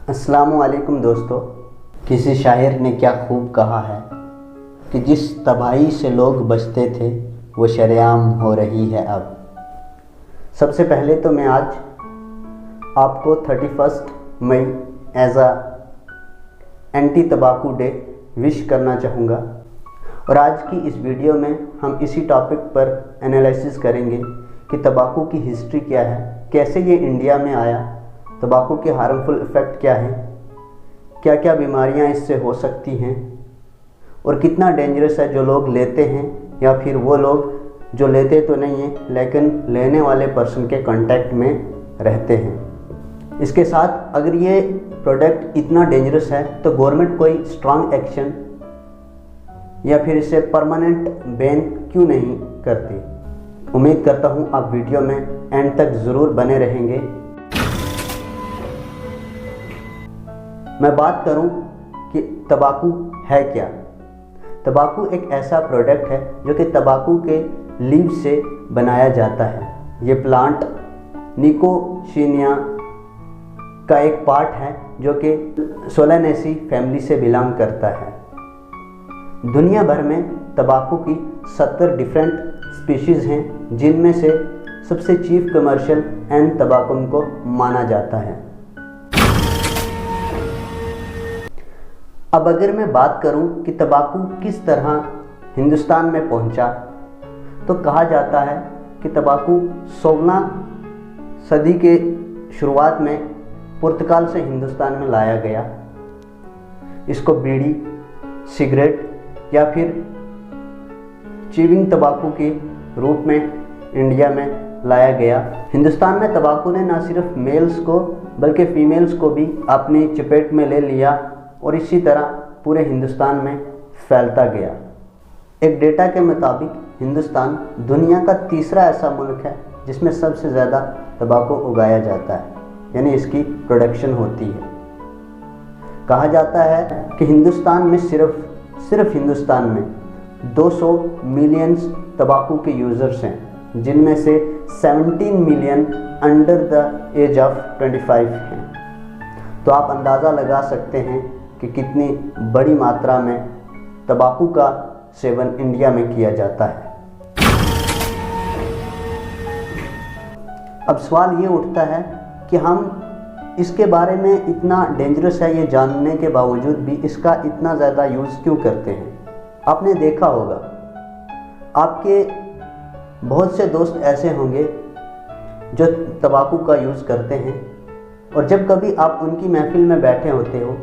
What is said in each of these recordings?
अस्सलामुअलैकुम दोस्तों। किसी शायर ने क्या खूब कहा है कि जिस तबाही से लोग बचते थे वो शरेआम हो रही है अब। सबसे पहले तो मैं आज आपको 31 मई एज एंटी तंबाकू डे विश करना चाहूँगा और आज की इस वीडियो में हम इसी टॉपिक पर एनालिसिस करेंगे कि तंबाकू की हिस्ट्री क्या है, कैसे ये इंडिया में आया, तंबाकू के हार्मफुल इफ़ेक्ट क्या हैं, क्या क्या बीमारियां इससे हो सकती हैं और कितना डेंजरस है जो लोग लेते हैं या फिर वो लोग जो लेते तो नहीं हैं लेकिन लेने वाले पर्सन के कांटेक्ट में रहते हैं। इसके साथ अगर ये प्रोडक्ट इतना डेंजरस है तो गवर्नमेंट कोई स्ट्रांग एक्शन या फिर इसे परमानेंट बैन क्यों नहीं करती। उम्मीद करता हूँ आप वीडियो में एंड तक ज़रूर बने रहेंगे। मैं बात करूं कि तंबाकू है क्या। तंबाकू एक ऐसा प्रोडक्ट है जो कि तंबाकू के लीव से बनाया जाता है। ये प्लांट निकोशिनिया का एक पार्ट है जो कि सोलानेसी फैमिली से बिलोंग करता है। दुनिया भर में तंबाकू की 70 डिफरेंट स्पीशीज़ हैं जिनमें से सबसे चीफ कमर्शियल एंड तंबाकू को माना जाता है। अब अगर मैं बात करूं कि तंबाकू किस तरह हिंदुस्तान में पहुंचा तो कहा जाता है कि तंबाकू 16 सदी के शुरुआत में पुर्तगाल से हिंदुस्तान में लाया गया। इसको बीड़ी, सिगरेट या फिर च्यूइंग तंबाकू के रूप में इंडिया में लाया गया। हिंदुस्तान में तंबाकू ने न सिर्फ मेल्स को बल्कि फीमेल्स को भी अपनी चपेट में ले लिया और इसी तरह पूरे हिंदुस्तान में फैलता गया। एक डेटा के मुताबिक हिंदुस्तान दुनिया का तीसरा ऐसा मुल्क है जिसमें सबसे ज़्यादा तंबाकू उगाया जाता है, यानी इसकी प्रोडक्शन होती है। कहा जाता है कि हिंदुस्तान में सिर्फ हिंदुस्तान में 200 मिलियन तंबाकू के यूज़र्स हैं जिनमें से 17 million under the age of 25 हैं। तो आप अंदाज़ा लगा सकते हैं कि कितनी बड़ी मात्रा में तंबाकू का सेवन इंडिया में किया जाता है। अब सवाल ये उठता है कि हम इसके बारे में इतना डेंजरस है ये जानने के बावजूद भी इसका इतना ज़्यादा यूज़ क्यों करते हैं। आपने देखा होगा, आपके बहुत से दोस्त ऐसे होंगे जो तंबाकू का यूज़ करते हैं और जब कभी आप उनकी महफिल में बैठे होते हो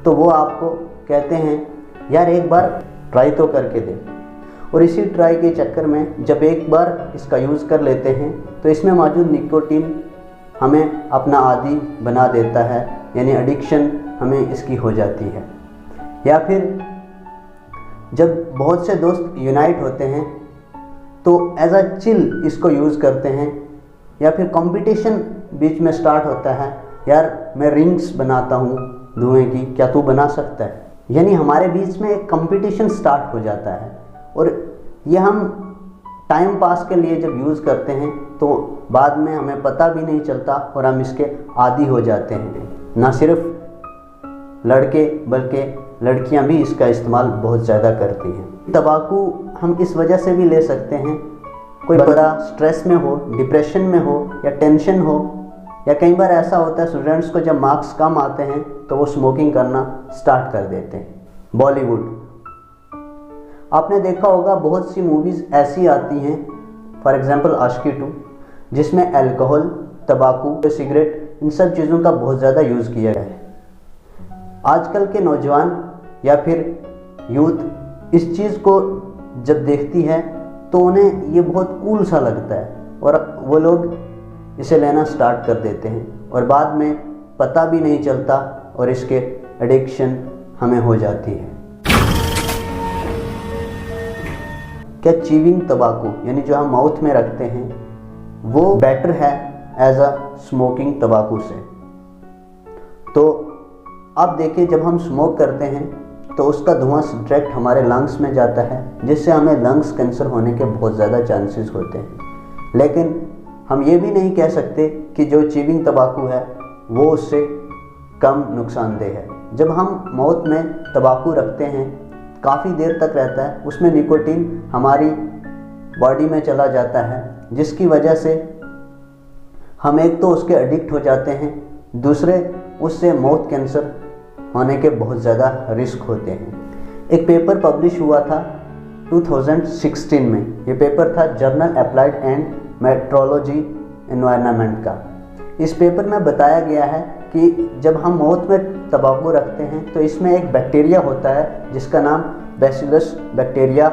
तो वो आपको कहते हैं यार एक बार ट्राई तो करके दे, और इसी ट्राई के चक्कर में जब एक बार इसका यूज़ कर लेते हैं तो इसमें मौजूद निकोटीन हमें अपना आदी बना देता है, यानी एडिक्शन हमें इसकी हो जाती है। या फिर जब बहुत से दोस्त यूनाइट होते हैं तो एज अ चिल इसको यूज़ करते हैं, या फिर कंपटीशन बीच में स्टार्ट होता है, यार मैं रिंग्स बनाता हूँ धुएं की, क्या तू बना सकता है। यानी हमारे बीच में एक कंपटीशन स्टार्ट हो जाता है और ये हम टाइम पास के लिए जब यूज़ करते हैं तो बाद में हमें पता भी नहीं चलता और हम इसके आदी हो जाते हैं। ना सिर्फ लड़के बल्कि लड़कियां भी इसका इस्तेमाल बहुत ज़्यादा करती हैं। तंबाकू हम इस वजह से भी ले सकते हैं, कोई बड़ा स्ट्रेस में हो, डिप्रेशन में हो या टेंशन हो, या कई बार ऐसा होता है स्टूडेंट्स को जब मार्क्स कम आते हैं तो वो स्मोकिंग करना स्टार्ट कर देते हैं। बॉलीवुड, आपने देखा होगा बहुत सी मूवीज़ ऐसी आती हैं, फॉर एग्जांपल आशिकी 2, जिसमें अल्कोहल, तंबाकू, सिगरेट, इन सब चीज़ों का बहुत ज़्यादा यूज़ किया गया है। आजकल के नौजवान या फिर यूथ इस चीज़ को जब देखती है तो उन्हें ये बहुत कूल सा लगता है और वो लोग इसे लेना स्टार्ट कर देते हैं और बाद में पता भी नहीं चलता और इसके एडिक्शन हमें हो जाती है। क्या च्यूइंग तंबाकू यानी जो हम माउथ में रखते हैं वो बेटर है एज अ स्मोकिंग तंबाकू से? तो आप देखिए, जब हम स्मोक करते हैं तो उसका धुआं डायरेक्ट हमारे लंग्स में जाता है जिससे हमें लंग्स कैंसर होने के बहुत ज़्यादा चांसेस होते हैं। लेकिन हम ये भी नहीं कह सकते कि जो च्यूइंग तंबाकू है वो उससे कम नुकसानदेह है। जब हम माउथ में तंबाकू रखते हैं काफ़ी देर तक रहता है, उसमें निकोटीन हमारी बॉडी में चला जाता है, जिसकी वजह से हम एक तो उसके एडिक्ट हो जाते हैं, दूसरे उससे माउथ कैंसर होने के बहुत ज़्यादा रिस्क होते हैं। एक पेपर पब्लिश हुआ था 2016 में। ये पेपर था journal applied and metrology environment का। इस पेपर में बताया गया है कि जब हम माउथ में तंबाकू रखते हैं तो इसमें एक बैक्टीरिया होता है जिसका नाम बैसिलस बैक्टीरिया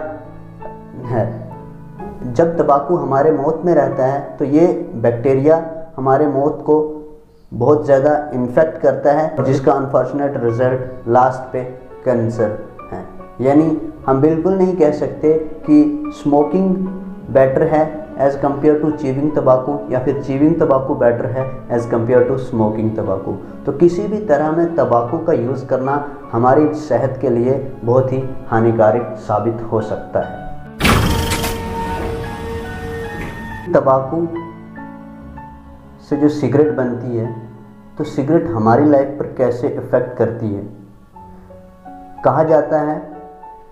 है। जब तंबाकू हमारे माउथ में रहता है तो ये बैक्टीरिया हमारे माउथ को बहुत ज़्यादा इन्फेक्ट करता है, जिसका अनफॉर्चुनेट रिजल्ट लास्ट पे कैंसर है। यानी हम बिल्कुल नहीं कह सकते कि स्मोकिंग बेटर है एज़ कम्पेयर टू चीविंग तंबाकू, या फिर चीविंग तंबाकू बेटर है एज़ कम्पेयर टू स्मोकिंग तंबाकू। तो किसी भी तरह में तंबाकू का यूज़ करना हमारी सेहत के लिए बहुत ही हानिकारक साबित हो सकता है। तंबाकू से जो सिगरेट बनती है, तो सिगरेट हमारी लाइफ पर कैसे इफ़ेक्ट करती है। कहा जाता है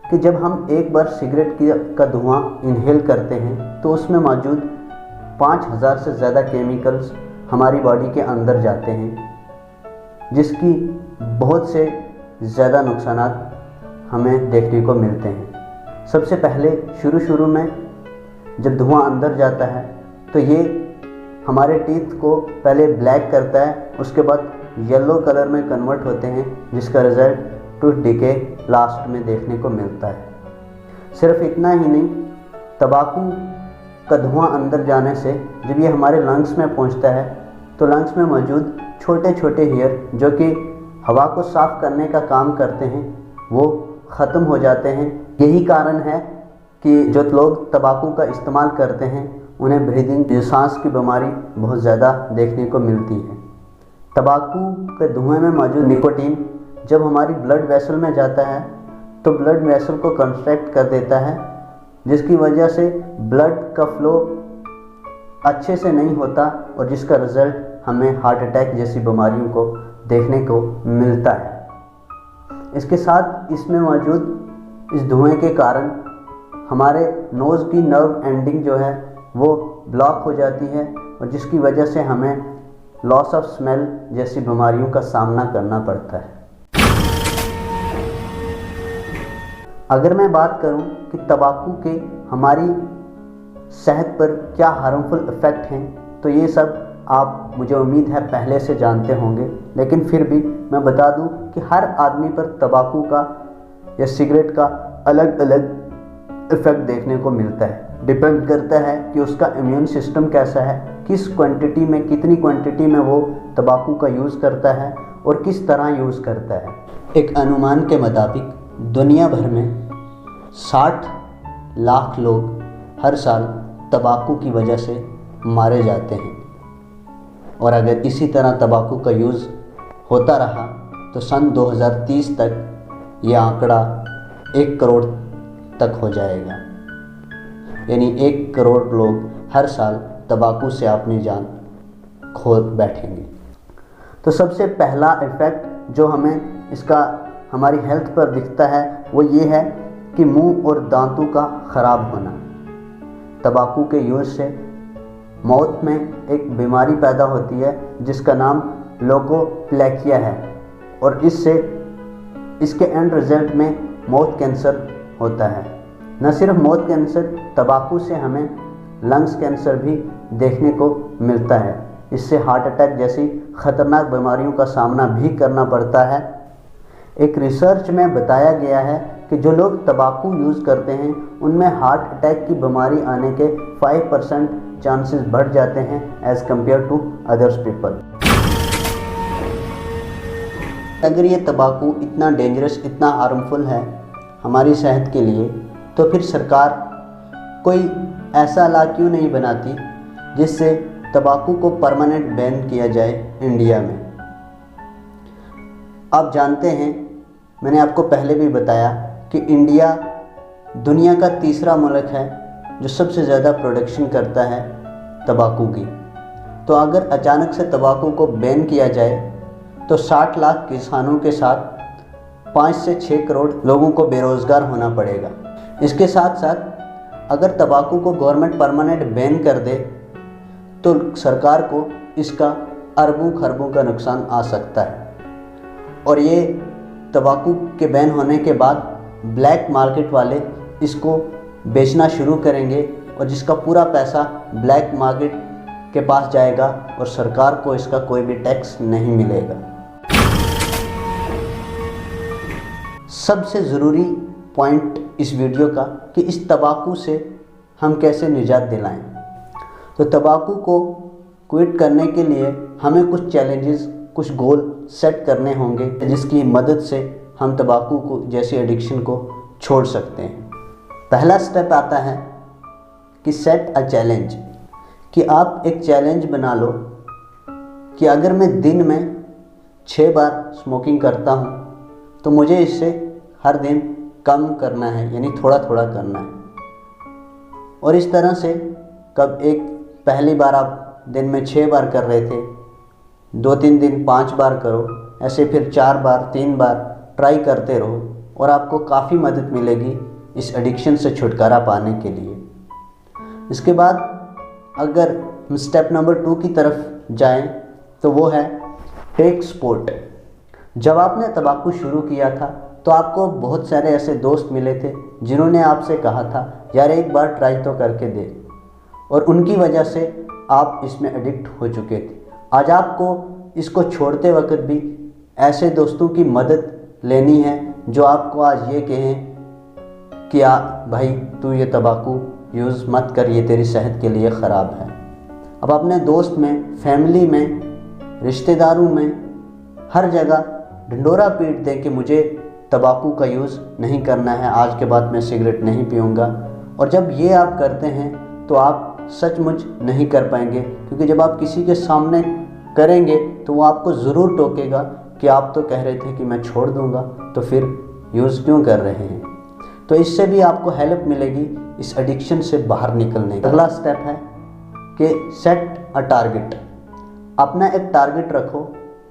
कि जब हम एक बार सिगरेट का धुआं इनहेल करते हैं तो उसमें मौजूद 5000 से ज़्यादा केमिकल्स हमारी बॉडी के अंदर जाते हैं, जिसकी बहुत से ज़्यादा नुकसानात हमें देखने को मिलते हैं। सबसे पहले शुरू में जब धुआं अंदर जाता है तो ये हमारे टीथ को पहले ब्लैक करता है, उसके बाद येलो कलर में कन्वर्ट होते हैं, जिसका रिज़ल्ट टूथ डिके लास्ट में देखने को मिलता है। सिर्फ इतना ही नहीं, तंबाकू का धुआं अंदर जाने से जब ये हमारे लंग्स में पहुंचता है तो लंग्स में मौजूद छोटे छोटे हेयर जो कि हवा को साफ़ करने का काम करते हैं, वो ख़त्म हो जाते हैं। यही कारण है कि जो लोग तंबाकू का इस्तेमाल करते हैं उन्हें ब्रीदिंग सांस की बीमारी बहुत ज़्यादा देखने को मिलती है। तंबाकू के धुएं में मौजूद निकोटीन जब हमारी ब्लड वेसल में जाता है तो ब्लड वेसल को कंस्ट्रक्ट कर देता है, जिसकी वजह से ब्लड का फ्लो अच्छे से नहीं होता और जिसका रिज़ल्ट हमें हार्ट अटैक जैसी बीमारियों को देखने को मिलता है। इसके साथ इसमें मौजूद इस धुएं के कारण हमारे नोज़ की नर्व एंडिंग जो है वो ब्लॉक हो जाती है और जिसकी वजह से हमें लॉस ऑफ स्मेल जैसी बीमारियों का सामना करना पड़ता है। अगर मैं बात करूं कि तंबाकू के हमारी सेहत पर क्या हार्मफुल इफ़ेक्ट हैं, तो ये सब आप, मुझे उम्मीद है, पहले से जानते होंगे, लेकिन फिर भी मैं बता दूं कि हर आदमी पर तंबाकू का या सिगरेट का अलग अलग इफ़ेक्ट देखने को मिलता है। डिपेंड करता है कि उसका इम्यून सिस्टम कैसा है, किस क्वांटिटी में, कितनी क्वांटिटी में वो तंबाकू का यूज़ करता है और किस तरह यूज़ करता है। एक अनुमान के मुताबिक दुनिया भर में 60 लाख लोग हर साल तंबाकू की वजह से मारे जाते हैं, और अगर इसी तरह तंबाकू का यूज़ होता रहा तो सन 2030 तक ये आंकड़ा 1 करोड़ तक हो जाएगा। यानी 1 करोड़ लोग हर साल तंबाकू से अपनी जान खो बैठेंगे। तो सबसे पहला इफ़ेक्ट जो हमें इसका हमारी हेल्थ पर दिखता है वो ये है कि मुंह और दांतों का ख़राब होना। तंबाकू के यूज़ से माउथ में एक बीमारी पैदा होती है जिसका नाम लोकोप्लेकिया है, और इससे इसके एंड रिज़ल्ट में माउथ कैंसर होता है। न सिर्फ माउथ कैंसर, तंबाकू से हमें लंग्स कैंसर भी देखने को मिलता है। इससे हार्ट अटैक जैसी ख़तरनाक बीमारियों का सामना भी करना पड़ता है। एक रिसर्च में बताया गया है कि जो लोग तंबाकू यूज़ करते हैं उनमें हार्ट अटैक की बीमारी आने के 5% चांसेस बढ़ जाते हैं as compare to others people. अगर ये तंबाकू इतना डेंजरस, इतना हार्मफुल है हमारी सेहत के लिए, तो फिर सरकार कोई ऐसा लॉ क्यों नहीं बनाती जिससे तंबाकू को परमानेंट बैन किया जाए इंडिया में। आप जानते हैं, मैंने आपको पहले भी बताया कि इंडिया दुनिया का तीसरा मुल्क है जो सबसे ज़्यादा प्रोडक्शन करता है तंबाकू की। तो अगर अचानक से तंबाकू को बैन किया जाए तो 60 लाख किसानों के साथ 5 से 6 करोड़ लोगों को बेरोज़गार होना पड़ेगा। इसके साथ साथ अगर तंबाकू को गवर्नमेंट परमानेंट बैन कर दे तो सरकार को इसका अरबों खरबों का नुकसान आ सकता है। और ये तंबाकू के बैन होने के बाद ब्लैक मार्केट वाले इसको बेचना शुरू करेंगे और जिसका पूरा पैसा ब्लैक मार्केट के पास जाएगा और सरकार को इसका कोई भी टैक्स नहीं मिलेगा। सबसे ज़रूरी पॉइंट इस वीडियो का कि इस तंबाकू से हम कैसे निजात दिलाएं। तो तंबाकू को क्विट करने के लिए हमें कुछ चैलेंजेस, कुछ गोल सेट करने होंगे जिसकी मदद से हम तंबाकू को जैसी एडिक्शन को छोड़ सकते हैं। पहला स्टेप आता है कि सेट अ चैलेंज, कि आप एक चैलेंज बना लो कि अगर मैं दिन में 6 बार स्मोकिंग करता हूँ तो मुझे इससे हर दिन कम करना है, यानी थोड़ा थोड़ा करना है। और इस तरह से कब एक पहली बार आप दिन में 6 बार कर रहे थे, 2-3 दिन 5 बार करो, ऐसे फिर 4 बार 3 बार ट्राई करते रहो और आपको काफ़ी मदद मिलेगी इस एडिक्शन से छुटकारा पाने के लिए। इसके बाद अगर हम स्टेप नंबर 2 की तरफ जाएं तो वो है टेक स्पोर्ट। जब आपने तंबाकू शुरू किया था तो आपको बहुत सारे ऐसे दोस्त मिले थे जिन्होंने आपसे कहा था यार एक बार ट्राई तो करके दे, और उनकी वजह से आप इसमें एडिक्ट हो चुके थे। आज आपको इसको छोड़ते वक्त भी ऐसे दोस्तों की मदद लेनी है जो आपको आज ये कहें कि भाई तू ये तंबाकू यूज़ मत कर, ये तेरी सेहत के लिए ख़राब है। अब अपने दोस्त में, फैमिली में, रिश्तेदारों में, हर जगह ढिंडोरा पीट दें कि मुझे तंबाकू का यूज़ नहीं करना है, आज के बाद मैं सिगरेट नहीं पीऊँगा। और जब ये आप करते हैं तो आप सचमुच नहीं कर पाएंगे, क्योंकि जब आप किसी के सामने करेंगे तो वो आपको ज़रूर टोकेगा कि आप तो कह रहे थे कि मैं छोड़ दूँगा, तो फिर यूज़ क्यों कर रहे हैं। तो इससे भी आपको हेल्प मिलेगी इस एडिक्शन से बाहर निकलने का। अगला स्टेप है कि सेट अ टारगेट। अपना एक टारगेट रखो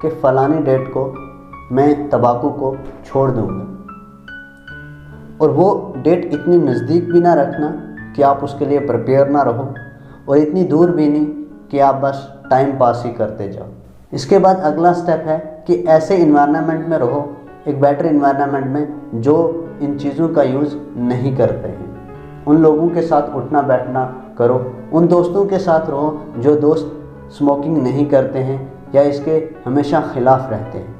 कि फ़लानी डेट को मैं तंबाकू को छोड़ दूँगा, और वो डेट इतनी नज़दीक भी ना रखना कि आप उसके लिए प्रिपेयर ना रहो, और इतनी दूर भी नहीं कि आप बस टाइम पास ही करते जाओ। इसके बाद अगला स्टेप है कि ऐसे इन्वायरमेंट में रहो, एक बेटर इन्वायरमेंट में, जो इन चीज़ों का यूज़ नहीं करते हैं। उन लोगों के साथ उठना बैठना करो, उन दोस्तों के साथ रहो जो दोस्त स्मोकिंग नहीं करते हैं या इसके हमेशा ख़िलाफ़ रहते हैं।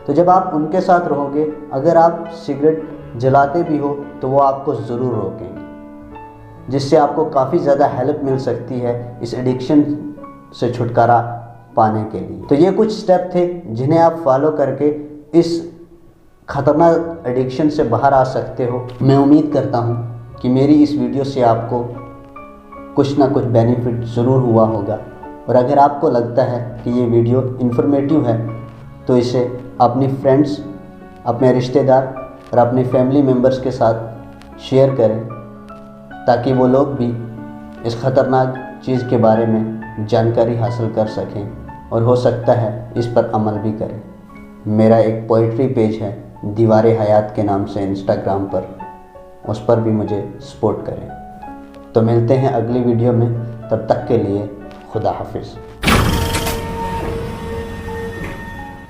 तो जब आप उनके साथ रहोगे, अगर आप सिगरेट जलाते भी हो तो वो आपको ज़रूर रोकेंगे, जिससे आपको काफ़ी ज़्यादा हेल्प मिल सकती है इस एडिक्शन से छुटकारा पाने के लिए। तो ये कुछ स्टेप थे जिन्हें आप फॉलो करके इस ख़तरनाक एडिक्शन से बाहर आ सकते हो। मैं उम्मीद करता हूँ कि मेरी इस वीडियो से आपको कुछ ना कुछ बेनिफिट ज़रूर हुआ होगा, और अगर आपको लगता है कि ये वीडियो इन्फॉर्मेटिव है तो इसे अपनी फ्रेंड्स, अपने रिश्तेदार और अपनी फैमिली मेम्बर्स के साथ शेयर करें, ताकि वो लोग भी इस ख़तरनाक चीज़ के बारे में जानकारी हासिल कर सकें और हो सकता है इस पर अमल भी करें। मेरा एक पोइट्री पेज है दीवारे हयात के नाम से इंस्टाग्राम पर, उस पर भी मुझे सपोर्ट करें। तो मिलते हैं अगली वीडियो में, तब तक के लिए खुदा हाफिज़।